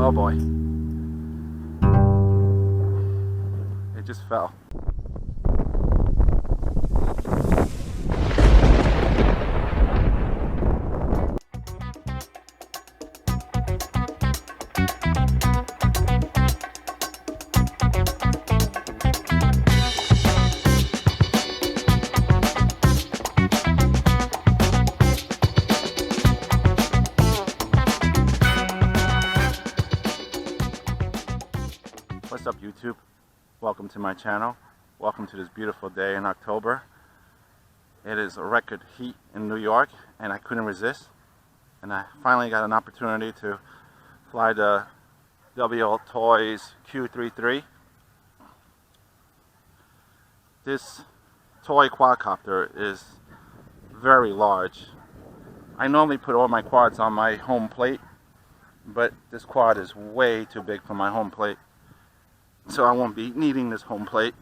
Oh boy. It just fell. What's up, YouTube? Welcome to my channel. Welcome to this beautiful day in October. It is a record heat in New York and I couldn't resist, and I finally got an opportunity to fly the WLtoys Q333. This toy quadcopter is very large. I normally put all my quads on my home plate, but this quad is way too big for my home plate. So I won't be needing this home plate.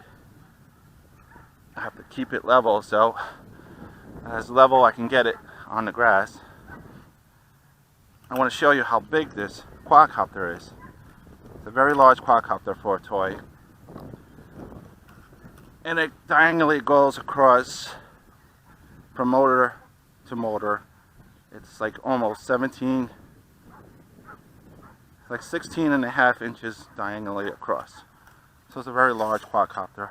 I have to keep it level, so as level I can get it on the grass. I want to show you how big this quadcopter is. It's a very large quadcopter for a toy. And it diagonally goes across from motor to motor. It's like almost 16 and a half inches diagonally across. So it's a very large quadcopter.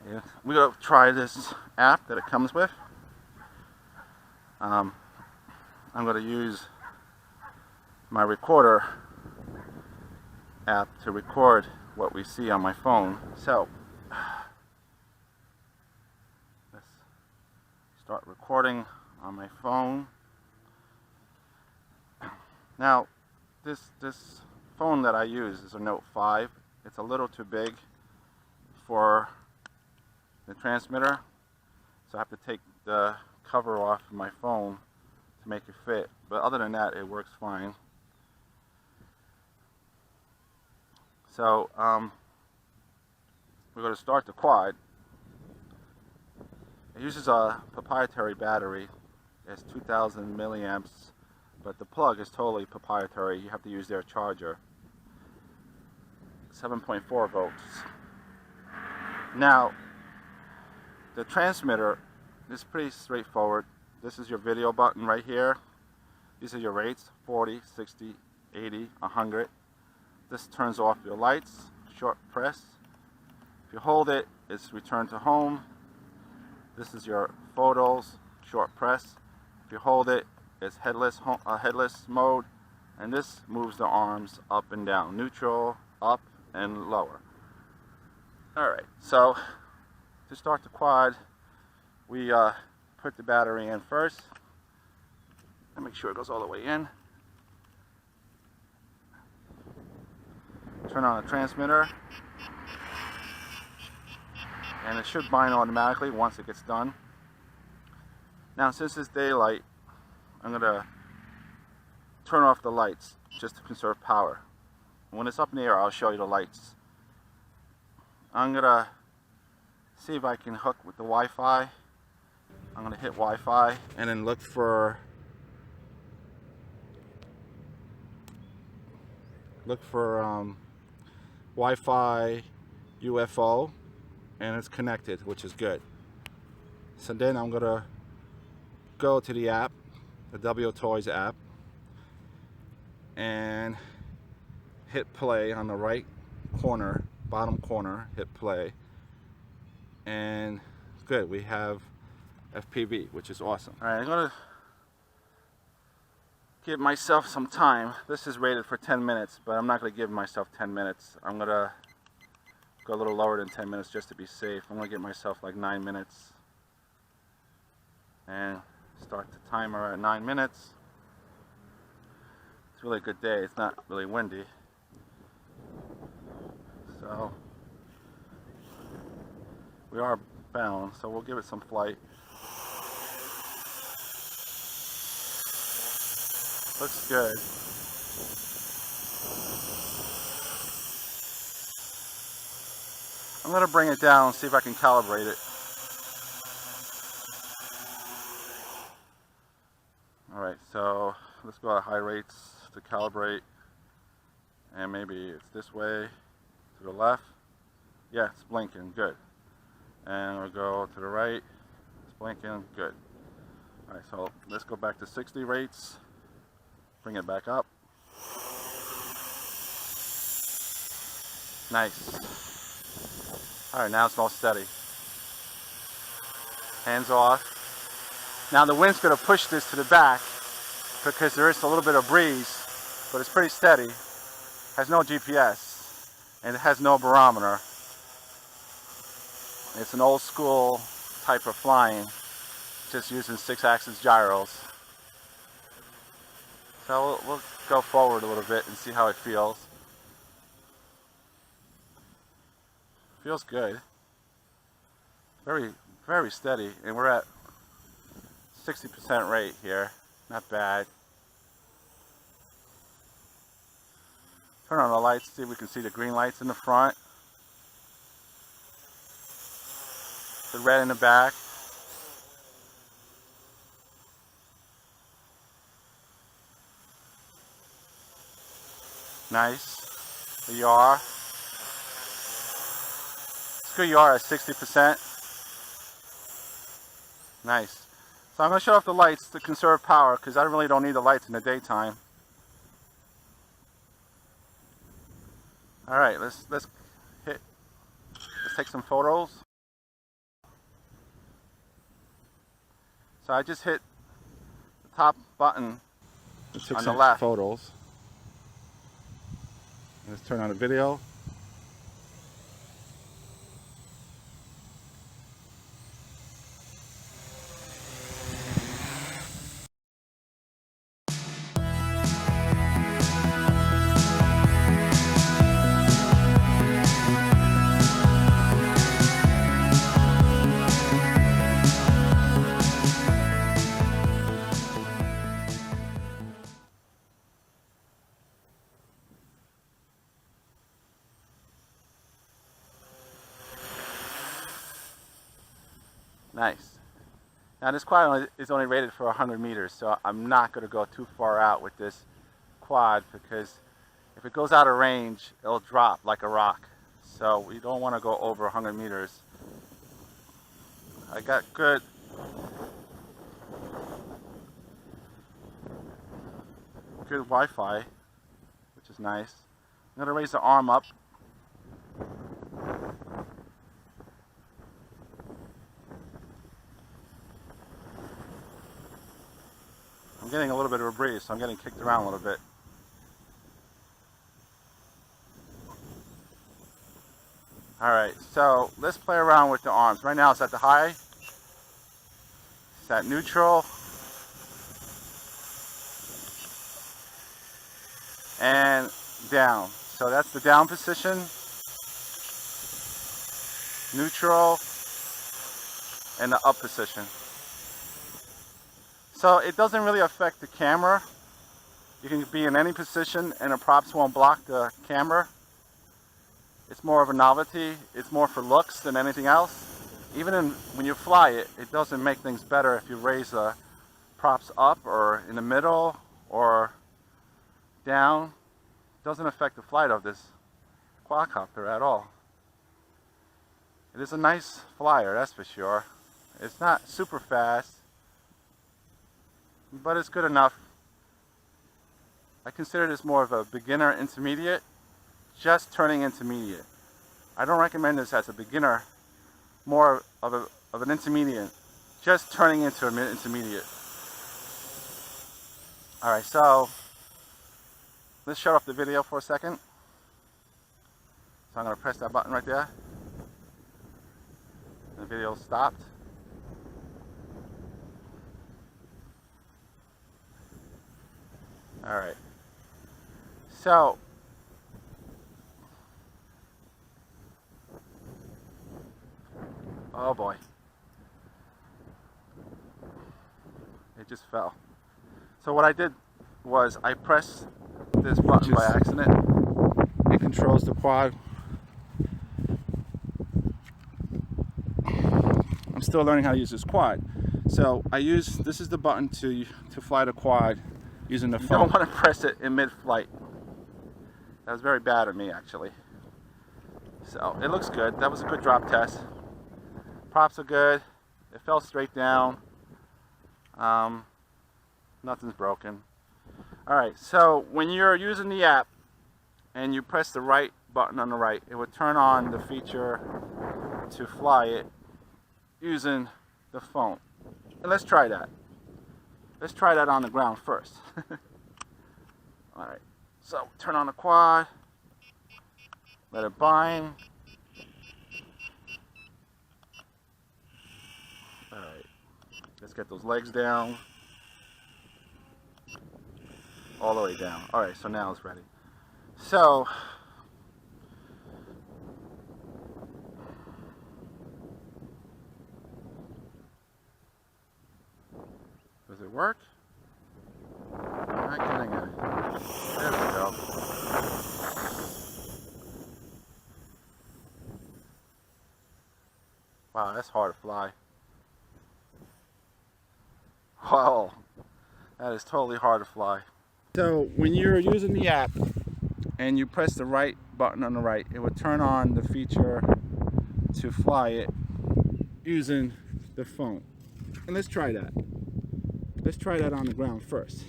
Yeah, we're going to try this app that it comes with. I'm going to use my recorder app to record what we see on my phone. So let's start recording on my phone. Now this phone that I use is a Note 5. It's a little too big for the transmitter, so I have to take the cover off of my phone to make it fit, but other than that it works fine. So we're going to start the quad. It uses a proprietary battery. It's 2000 milliamps, but the plug is totally proprietary. You have to use their charger. 7.4 volts. Now the transmitter is pretty straightforward. This is your video button right here. These are your rates: 40, 60, 80, 100. This turns off your lights. Short press. If you hold it, it's return to home. This is your photos. Short press. If you hold it, it's headless mode, and this moves the arms up and down, neutral, up and lower. Alright, so to start the quad, we put the battery in first and make sure it goes all the way in. Turn on the transmitter, and it should bind automatically once it gets done. Now since it's daylight, I'm going to turn off the lights just to conserve power. When it's up in the air, I'll show you the lights. I'm going to see if I can hook with the Wi-Fi. I'm going to hit Wi-Fi and then look for Wi-Fi UFO, and it's connected, which is good. So then I'm going to go to the app, the WLtoys app, and hit play on the right corner, bottom corner, hit play, and good, we have FPV, which is awesome. Alright, I'm gonna give myself some time. This is rated for 10 minutes, but I'm not gonna give myself 10 minutes. I'm gonna go a little lower than 10 minutes just to be safe. I'm gonna give myself like 9 minutes and start the timer at 9 minutes. It's really a good day. It's not really windy. So we are bound, so we'll give it some flight. Looks good. I'm going to bring it down and see if I can calibrate it. Alright, so let's go at high rates. to calibrate, and maybe it's this way to the left. Yeah, it's blinking, good. And we'll go to the right, it's blinking, good. Alright, so let's go back to 60 rates, bring it back up. Nice. Alright, now it's all steady. Hands off. Now the wind's going to push this to the back because there is a little bit of breeze, but it's pretty steady. Has no GPS and it has no barometer. It's an old school type of flying, just using 6-axis gyros. So we'll go forward a little bit and see how it feels. Feels good. Very, very steady, and we're at 60% rate here. Not bad. Turn on the lights, see if we can see the green lights in the front. The red in the back. Nice. The yaw. It's good yaw at 60%. Nice. So I'm going to shut off the lights to conserve power because I really don't need the lights in the daytime. Alright, let's take some photos. So I just hit the top button on the left. Photos. Let's turn on the video. Nice. Now this quad is only rated for 100 meters, so I'm not going to go too far out with this quad because if it goes out of range, it'll drop like a rock. So we don't want to go over 100 meters. I got good Wi-Fi, which is nice. I'm going to raise the arm up. I'm getting a little bit of a breeze, so I'm getting kicked around a little bit. Alright, so let's play around with the arms. Right now it's at the high. It's at neutral. And down. So that's the down position. Neutral. And the up position. So it doesn't really affect the camera. You can be in any position and the props won't block the camera. It's more of a novelty. It's more for looks than anything else. Even when you fly it, it doesn't make things better if you raise the props up or in the middle or down. It doesn't affect the flight of this quadcopter at all. It is a nice flyer, that's for sure. It's not super fast, but it's good enough. I consider this more of a beginner intermediate, just turning intermediate. I don't recommend this as a beginner, more of an intermediate, just turning into an intermediate. Alright, so let's shut off the video for a second. So I'm going to press that button right there. The video stopped. Alright, so oh boy, it just fell. So what I did was I pressed this button by accident. It controls the quad. I'm still learning how to use this quad. So this is the button to fly the quad using the phone. You don't want to press it in mid-flight. That was very bad of me, actually. So it looks good. That was a good drop test. Props are good. It fell straight down. Nothing's broken. Alright, so when you're using the app and you press the right button on the right, it would turn on the feature to fly it using the phone. And let's try that. Let's try that on the ground first. Alright, so turn on the quad, let it bind. Alright, let's get those legs down. All the way down. Alright, so now it's ready. So, does it work? I'm not getting it. There we go. Wow, that's hard to fly. Wow, that is totally hard to fly. So when you're using the app and you press the right button on the right, it would turn on the feature to fly it using the phone. And let's try that. Let's try that on the ground first.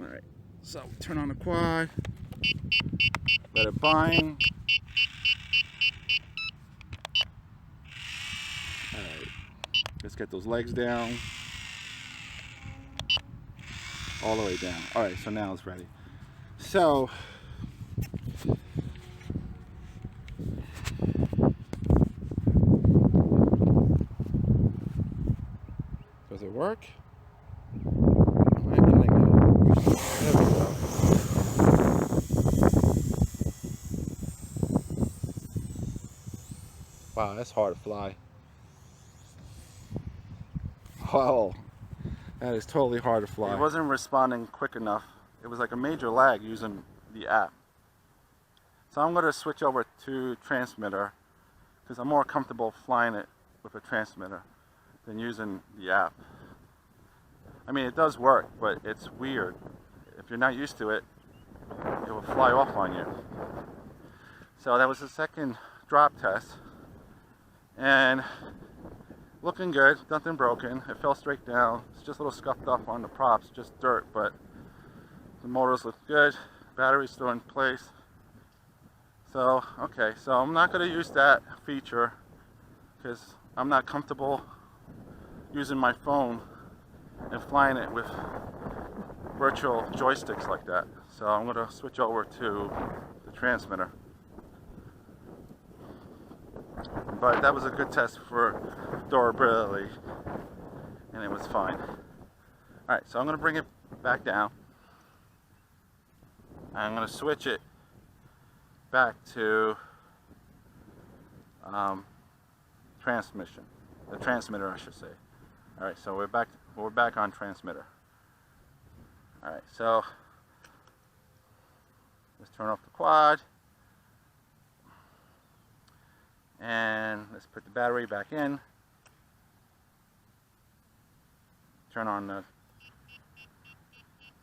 Alright, so turn on the quad, let it bind. Alright, let's get those legs down. All the way down. Alright, so now it's ready. So, does it work? Am I getting it? There we go. Wow, that's hard to fly. Wow. That is totally hard to fly. It wasn't responding quick enough. It was like a major lag using the app. So I'm going to switch over to transmitter because I'm more comfortable flying it with a transmitter than using the app. I mean, it does work, but it's weird. If you're not used to it, it will fly off on you. So that was the second drop test. And looking good, nothing broken. It fell straight down. It's just a little scuffed up on the props, just dirt, but the motors look good. Battery's still in place. So, okay, so I'm not going to use that feature because I'm not comfortable using my phone and flying it with virtual joysticks like that. So I'm going to switch over to the transmitter. But that was a good test for durability, and it was fine. Alright, so I'm going to bring it back down. I'm going to switch it back to the transmitter, I should say. Alright, so we're back on transmitter. Alright, so let's turn off the quad. And let's put the battery back in. Turn on the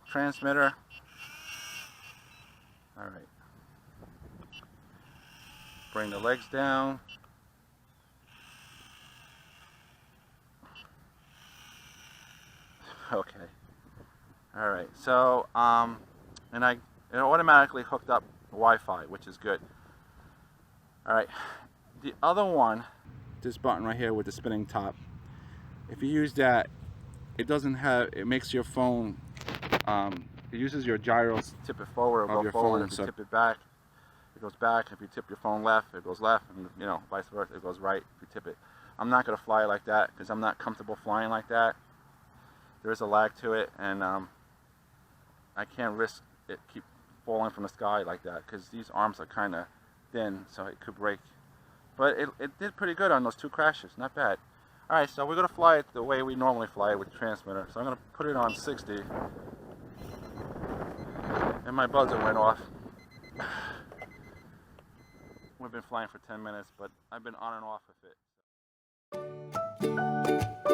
transmitter. Alright. Bring the legs down. Okay. Alright, so and it automatically hooked up Wi-Fi, which is good. Alright. The other one, this button right here with the spinning top, if you use that, it doesn't have, it makes your phone, it uses your gyros, tip it forward or go forward. If you tip it back, it goes back. If you tip your phone left, it goes left, and you know, vice versa, it goes right if you tip it. I'm not going to fly like that because I'm not comfortable flying like that. There is a lag to it, and I can't risk it keep falling from the sky like that because these arms are kind of thin, so it could break. But it did pretty good on those two crashes, not bad. Alright, so we're going to fly it the way we normally fly it with the transmitter. So I'm going to put it on 60. And my buzzer went off. We've been flying for 10 minutes, but I've been on and off with it.